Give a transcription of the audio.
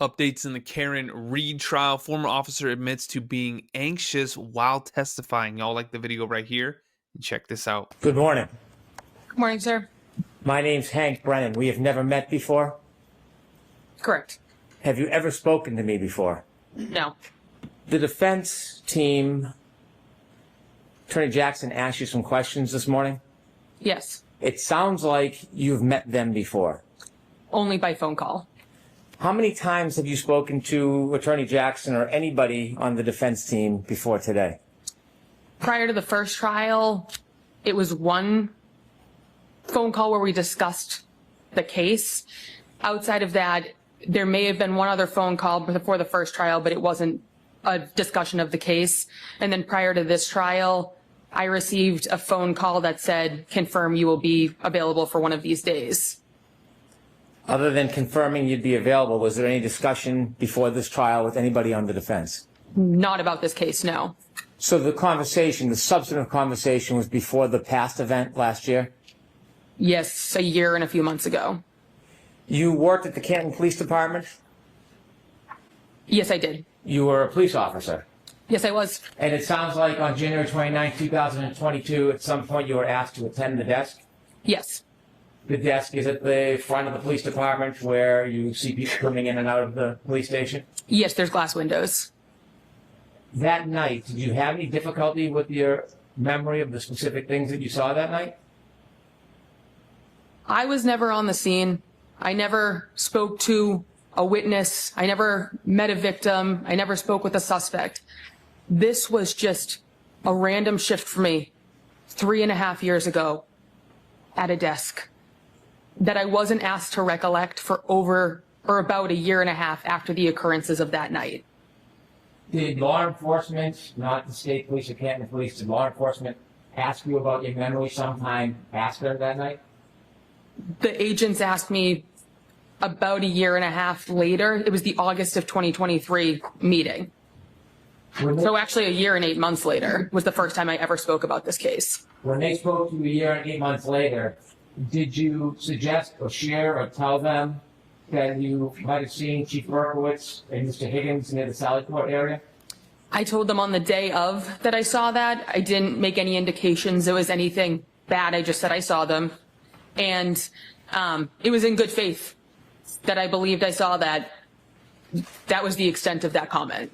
Updates in the Karen Reed trial. Former officer admits to being anxious while testifying. Y'all like the video right here? Check this out. Good morning. Good morning, sir. My name's Hank Brennan. We have never met before. Correct. Have you ever spoken to me before? No. The defense team, Attorney Jackson, asked you some questions this morning. Yes. It sounds like you've met them before. Only by phone call. How many times have you spoken to Attorney Jackson or anybody on the defense team before today? Prior to the first trial, it was one phone call where we discussed the case. Outside of that, there may have been one other phone call before the first trial, but it wasn't a discussion of the case. And then prior to this trial, I received a phone call that said, confirm you will be available for one of these days. Other than confirming you'd be available, was there any discussion before this trial with anybody on the defense? Not about this case, no. So the conversation, the substantive conversation, was before the past event last year? Yes, a year and a few months ago. You worked at the Canton Police Department? Yes, I did. You were a police officer? Yes, I was. And it sounds like on January 29, 2022, at some point you were asked to attend the desk? Yes. The desk is at the front of the police department where you see people coming in and out of the police station? Yes, there's glass windows. That night, did you have any difficulty with your memory of the specific things that you saw that night? I was never on the scene. I never spoke to a witness. I never met a victim. I never spoke with a suspect. This was just a random shift for me 3.5 years ago at a desk that I wasn't asked to recollect for about 1.5 years after the occurrences of that night. Did law enforcement, not the state police or Canton Police, did law enforcement ask you about your memory sometime after that night? The agents asked me about 1.5 years later. It was the August of 2023 meeting. So actually 1 year and 8 months later was the first time I ever spoke about this case. When they spoke to you 1 year and 8 months later, did you suggest or share or tell them that you might have seen Chief Berkowitz and Mr. Higgins near the Sally Port area? I told them on the day of that I saw that. I didn't make any indications it was anything bad. I just said I saw them. And it was in good faith that I believed I saw that. That was the extent of that comment.